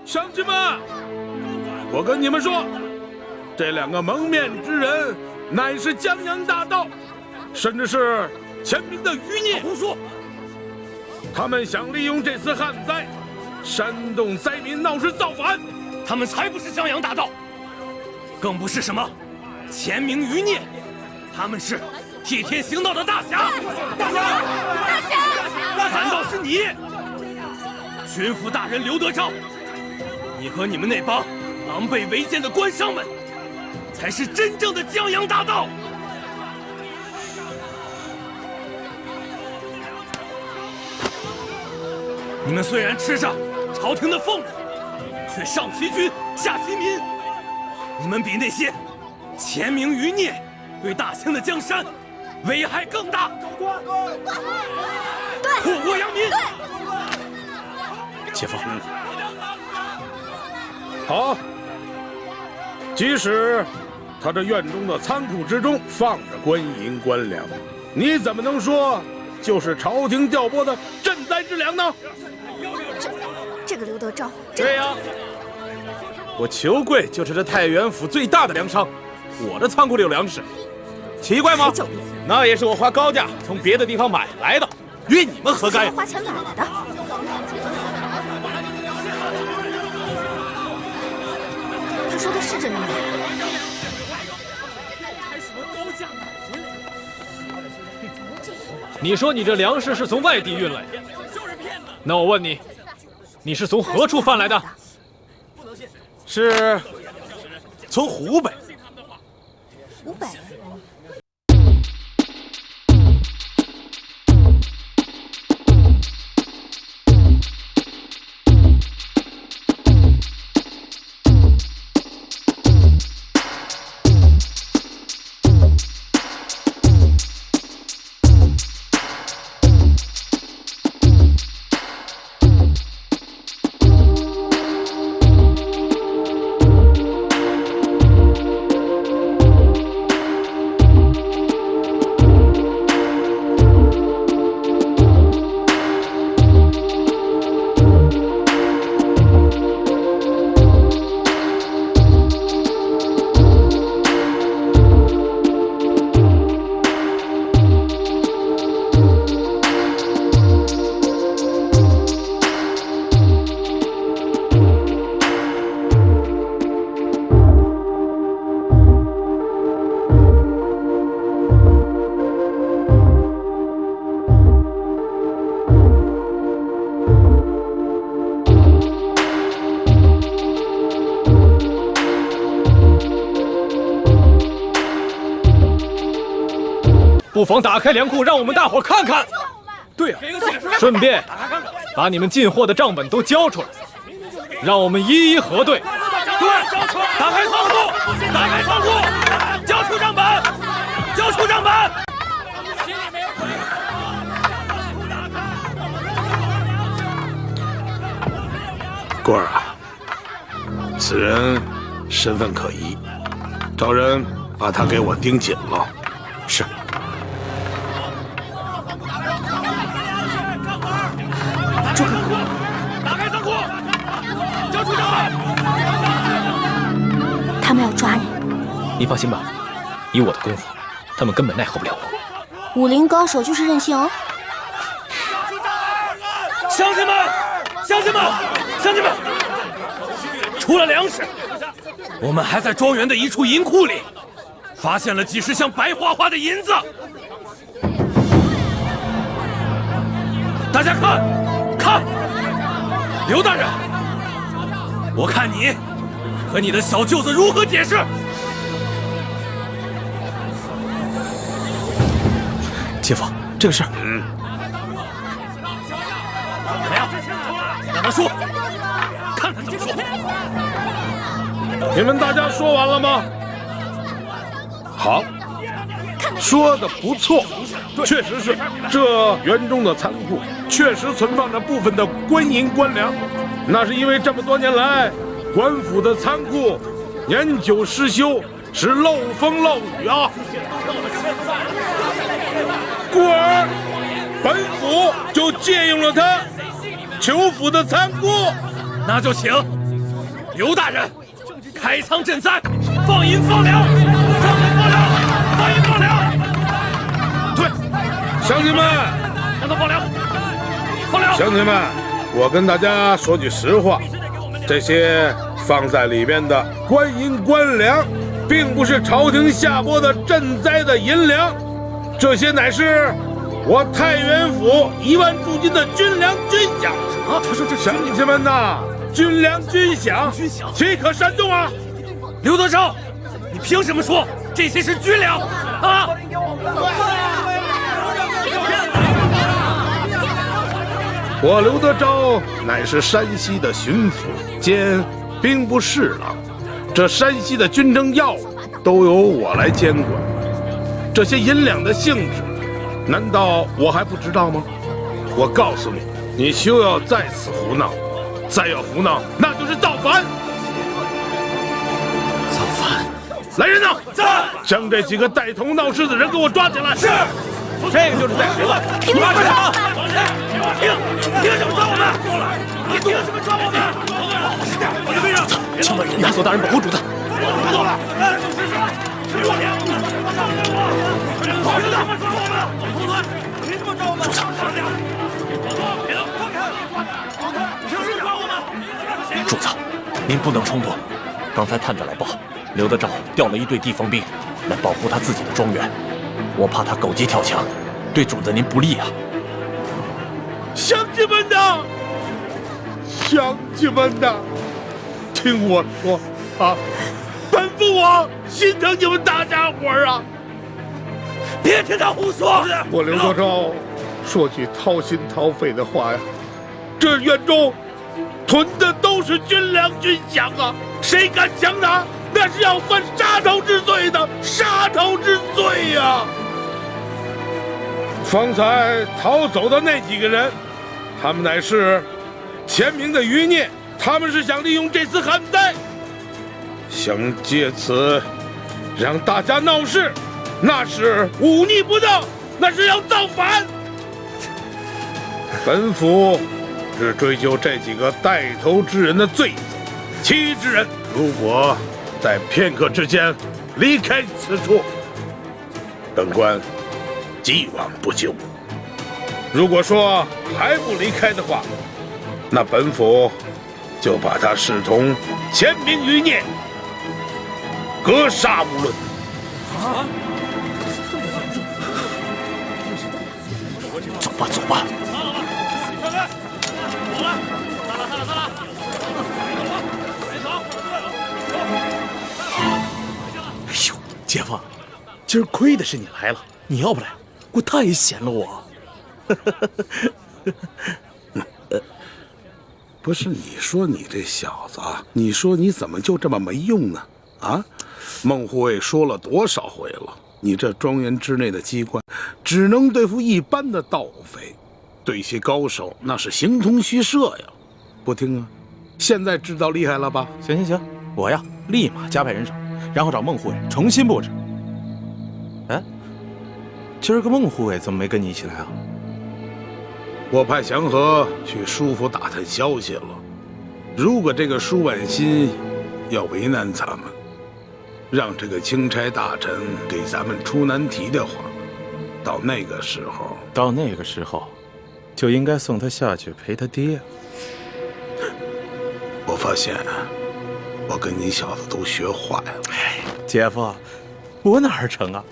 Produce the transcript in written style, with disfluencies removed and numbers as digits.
乡亲们，我跟你们说，这两个蒙面之人乃是江洋大盗，甚至是前明的余孽。胡说！他们想利用这次旱灾，煽动灾民闹事造反。他们才不是江洋大盗，更不是什么前明余孽，他们是替天行道的大侠。大侠！大侠！难道是你，巡抚大人刘德昭？你和你们那帮狼狈为奸的官商们，才是真正的江洋大盗！你们虽然吃着朝廷的俸禄，却上其君，下其民。你们比那些前明余孽对大清的江山危害更大。对，祸国殃民。姐夫，好，即使他这院中的仓库之中放着官银官粮，你怎么能说就是朝廷调拨的赈灾之粮呢？这个刘德昭，对呀，我裘贵就是这太原府最大的粮商，我的仓库里有粮食，奇怪吗？那也是我花高价从别的地方买来的，与你们何干呀？花钱买来的。他说的是真的吗？你说你这粮食是从外地运来的，那我问你，你是从何处贩来的？是从湖北。湖北。不妨打开粮库，让我们大伙看看。对呀，顺便把你们进货的账本都交出来，让我们一一核对。对，打开仓库，打开仓库，交出账本，交出账本。官儿啊，此人身份可疑，找人把他给我盯紧了。是。住口！打开仓库，交出账本。他们要抓你。你放心吧，以我的功夫，他们根本奈何不了我。武林高手就是任性哦。乡亲们，乡亲们，乡亲们！除了粮食，我们还在庄园的一处银库里发现了几十箱白花花的银子。大家看，看，刘大人，我看你和你的小舅子如何解释？姐夫，这个事儿，怎么样？让他说，看他怎么说。你们大家说完了吗？好，说的不错，确实是这园中的仓库确实存放着部分的官银官粮，那是因为这么多年来，官府的仓库年久失修，是漏风漏雨啊。故而，本府就借用了他裘府的仓库。那就请刘大人，开仓赈灾，放银放粮，放银放粮，放银放粮。对，乡亲们，让他放粮，放粮。乡亲们，我跟大家说句实话，这些放在里边的官银官粮，并不是朝廷下拨的赈灾的银两，这些乃是我太原府1万驻军的军粮军饷。啊，他说这乡亲们呐，军粮军饷，岂可煽动啊？刘德昭，你凭什么说这些是军粮啊？我刘德昭乃是山西的巡抚兼兵部侍郎，这山西的军政要务都由我来监管。这些银两的性质，难道我还不知道吗？我告诉你，你休要再次胡闹，再要胡闹，那就是造反！造反！来人呐，在！将这几个带头闹事的人给我抓起来！是。这个就是在胡乱。凭什么？凭什么抓我们？你凭什么抓我们？主子，请本人拿索大人保护主子。够了！主子，主子，您不能冲动。刚才探长来报，刘德昭调了一队地方兵来保护他自己的庄园。我怕他狗急跳墙，对主子您不利啊！乡亲们呐，乡亲们呐，听我说啊，本父我心疼你们大家伙儿啊！别听他胡说！我刘德昭说句掏心掏肺的话呀，这院中囤的都是军粮军饷啊，谁敢强拿，那是要犯杀头之罪的，杀头之罪呀！方才逃走的那几个人，他们乃是前明的余孽，他们是想利用这次旱灾，想借此让大家闹事，那是忤逆不道，那是要造反。本府只追究这几个带头之人的罪责，其余之人如果在片刻之间离开此处，本官既往不咎。如果说还不离开的话，那本府就把他视同前明余孽，格杀无论。啊！走吧，走吧。哎呦，姐夫，今儿亏的是你来了，你要不来，我太闲了我。不是你说你这小子，你说你怎么就这么没用呢？啊，孟护卫说了多少回了，你这庄园之内的机关只能对付一般的盗匪，对些高手那是形同虚设呀。不听啊，现在知道厉害了吧？行行行，我呀立马加派人手，然后找孟护卫重新布置。哎，今儿个孟护卫怎么没跟你一起来啊？我派祥和去舒府打探消息了。如果这个舒婉心要为难咱们，让这个钦差大臣给咱们出难题的话，到那个时候，就应该送他下去陪他爹。我发现我跟你小子都学坏了。哎，姐夫，我哪儿成啊？